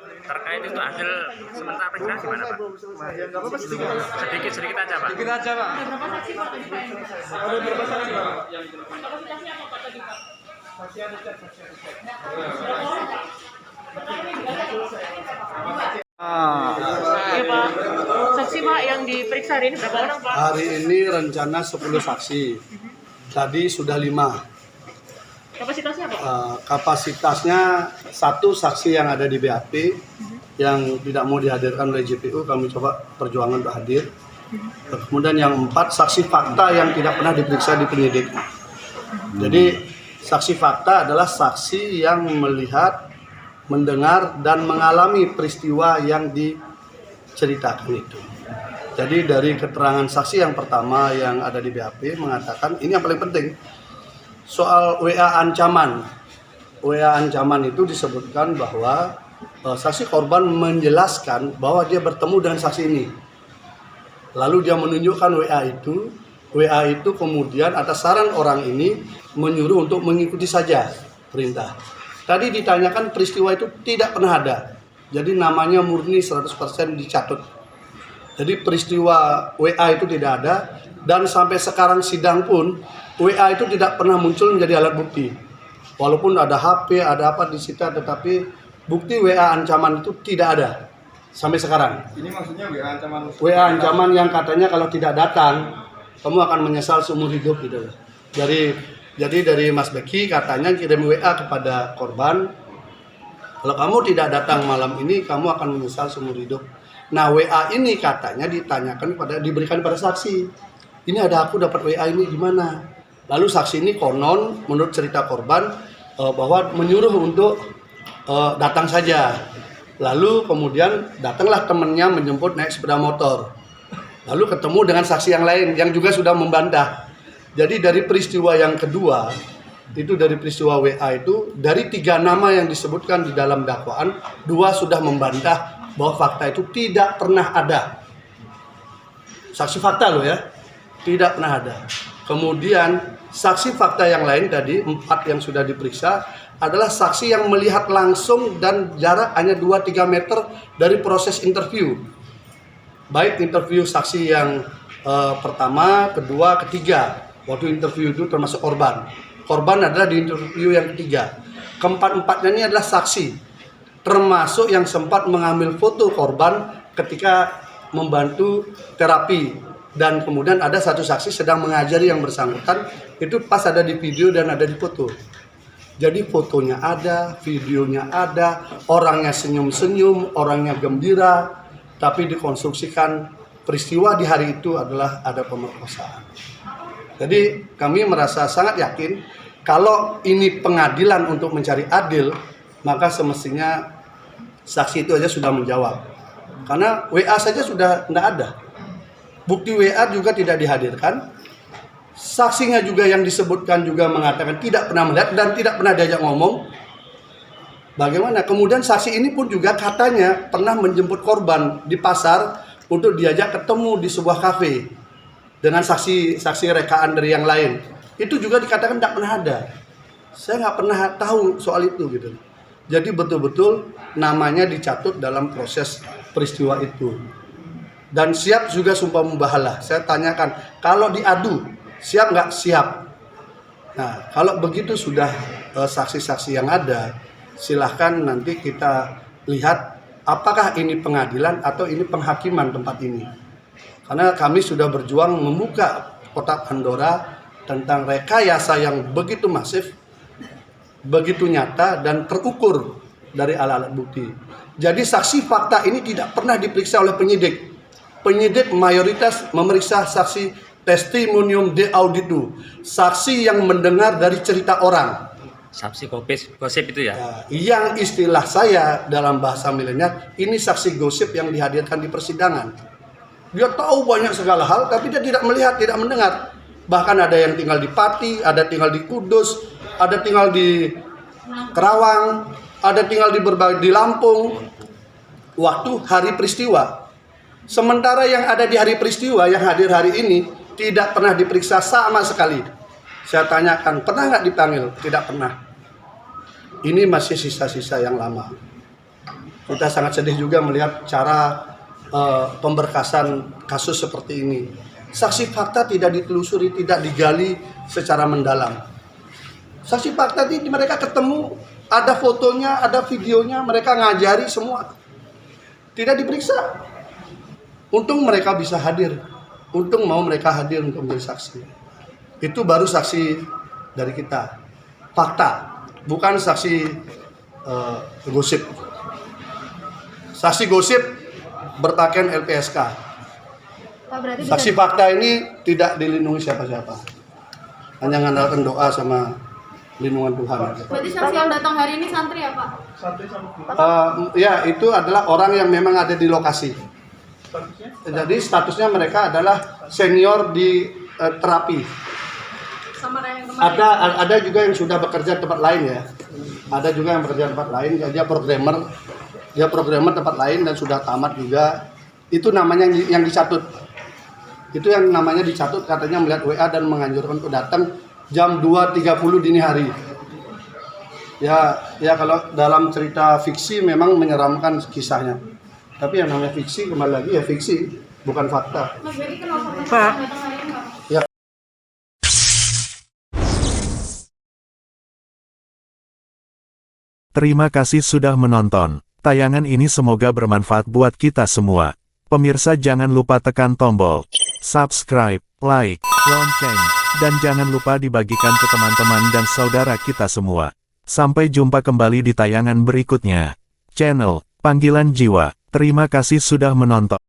Terkait itu hasil sementara periksa gimana Pak? Sedikit aja Pak. Sedikit aja Pak. Ada berapa saksi Pak? Ada berapa saksi Pak? Kapasitasnya apa Pak tadi Pak? Saksi ada cek. Iya Pak. Saksi Pak yang diperiksa hari ini berapa orang Pak? Hari ini rencana 10 saksi. Tadi sudah 5. Kapasitasnya apa? Kapasitasnya 1 saksi yang ada di BAP yang tidak mau dihadirkan oleh JPU, kami coba perjuangan untuk hadir. Kemudian yang 4 saksi fakta yang tidak pernah diperiksa di penyidik. Jadi saksi fakta adalah saksi yang melihat, mendengar dan mengalami peristiwa yang diceritakan itu. Jadi dari keterangan saksi yang pertama yang ada di BAP mengatakan, ini yang paling penting, soal WA ancaman. WA ancaman itu disebutkan bahwa saksi korban menjelaskan bahwa dia bertemu dengan saksi ini. Lalu dia menunjukkan WA itu kemudian atas saran orang ini menyuruh untuk mengikuti saja perintah. Tadi ditanyakan peristiwa itu tidak pernah ada. Jadi namanya murni 100% dicatut. Jadi peristiwa WA itu tidak ada dan sampai sekarang sidang pun WA itu tidak pernah muncul menjadi alat bukti. Walaupun ada HP, ada apa disita, tetapi bukti WA ancaman itu tidak ada sampai sekarang. Ini maksudnya WA ancaman. WA ancaman yang katanya kalau tidak datang kamu akan menyesal seumur hidup gitu. Jadi dari Mas Beki katanya kirim WA kepada korban, kalau kamu tidak datang malam ini kamu akan menyesal seumur hidup. Nah WA ini katanya diberikan pada saksi. Ini ada aku dapat WA ini gimana? Lalu saksi ini konon menurut cerita korban bahwa menyuruh untuk datang saja. Lalu kemudian datanglah temannya menjemput naik sepeda motor. Lalu ketemu dengan saksi yang lain yang juga sudah membantah. Jadi dari peristiwa yang kedua, itu dari peristiwa WA itu, dari 3 nama yang disebutkan di dalam dakwaan, 2 sudah membantah bahwa fakta itu tidak pernah ada. Saksi fakta loh ya, tidak pernah ada. Kemudian saksi fakta yang lain tadi 4 yang sudah diperiksa adalah saksi yang melihat langsung dan jarak hanya 2-3 meter dari proses interview. Baik interview saksi yang pertama, kedua, ketiga. Waktu interview itu termasuk korban. Korban adalah di interview yang ketiga. Keempat-empatnya ini adalah saksi. Termasuk yang sempat mengambil foto korban ketika membantu terapi. Dan kemudian ada 1 saksi sedang mengajari yang bersangkutan, itu pas ada di video dan ada di foto. Jadi fotonya ada, videonya ada, orangnya senyum-senyum, orangnya gembira, tapi dikonstruksikan peristiwa di hari itu adalah ada pemerkosaan. Jadi kami merasa sangat yakin kalau ini pengadilan untuk mencari adil, maka semestinya saksi itu aja sudah menjawab. Karena WA saja sudah tidak ada. Bukti WA juga tidak dihadirkan. Saksinya juga yang disebutkan juga mengatakan tidak pernah melihat dan tidak pernah diajak ngomong. Bagaimana? Kemudian saksi ini pun juga katanya pernah menjemput korban di pasar untuk diajak ketemu di sebuah kafe dengan saksi rekaan dari yang lain. Itu juga dikatakan tidak pernah ada. Saya nggak pernah tahu soal itu gitu. Jadi betul-betul namanya dicatut dalam proses peristiwa itu. Dan siap juga sumpah membahalah. Saya tanyakan, kalau diadu, siap nggak? Siap. Nah, kalau begitu sudah saksi-saksi yang ada, silahkan nanti kita lihat apakah ini pengadilan atau ini penghakiman tempat ini. Karena kami sudah berjuang membuka kotak Pandora tentang rekayasa yang begitu masif, begitu nyata dan terukur dari alat-alat bukti. Jadi saksi fakta ini tidak pernah diperiksa oleh penyidik. Penyidik mayoritas memeriksa saksi testimonium de auditu, saksi yang mendengar dari cerita orang. Saksi gosip itu ya? Yang istilah saya dalam bahasa milenial, ini saksi gosip yang dihadirkan di persidangan. Dia tahu banyak segala hal, tapi dia tidak melihat, tidak mendengar. Bahkan ada yang tinggal di Pati, ada tinggal di Kudus, ada tinggal di Kerawang, ada tinggal di Lampung. Waktu hari peristiwa. Sementara yang ada di hari peristiwa, yang hadir hari ini, tidak pernah diperiksa sama sekali. Saya tanyakan, pernah nggak dipanggil? Tidak pernah. Ini masih sisa-sisa yang lama. Kita sangat sedih juga melihat cara pemberkasan kasus seperti ini. Saksi fakta tidak ditelusuri, tidak digali secara mendalam. Saksi fakta ini mereka ketemu, ada fotonya, ada videonya, mereka ngajari semua. Tidak diperiksa. Untung mereka bisa hadir. Untung mau mereka hadir untuk menjadi saksi. Itu baru saksi dari kita. Fakta, bukan saksi gosip. Saksi gosip berpakaian LPSK. Pak, berarti Saksi fakta ini tidak dilindungi siapa-siapa. Hanya mengandalkan doa sama lindungan Tuhan. berarti saksi yang datang hari ini santri ya Pak? Ya, itu adalah orang yang memang ada di lokasi. Jadi statusnya mereka adalah senior di terapi. Sama kayak yang kemarin. Ada juga yang sudah bekerja di tempat lain ya. Ada juga yang bekerja di tempat lain. Dia programmer tempat lain dan sudah tamat juga. Itu namanya yang dicatut. Itu yang namanya dicatut, katanya melihat WA dan menganjurkan untuk datang jam 2.30 dini hari. Ya kalau dalam cerita fiksi memang menyeramkan kisahnya. Tapi yang namanya fiksi kembali lagi ya fiksi, bukan fakta. Mas Beki kenal sama saksi Pak. yang datang hari ini Pak? Ya. Terima kasih sudah menonton. Tayangan ini semoga bermanfaat buat kita semua. Pemirsa jangan lupa tekan tombol subscribe, like, lonceng, dan jangan lupa dibagikan ke teman-teman dan saudara kita semua. Sampai jumpa kembali di tayangan berikutnya. Channel Panggilan Jiwa. Terima kasih sudah menonton.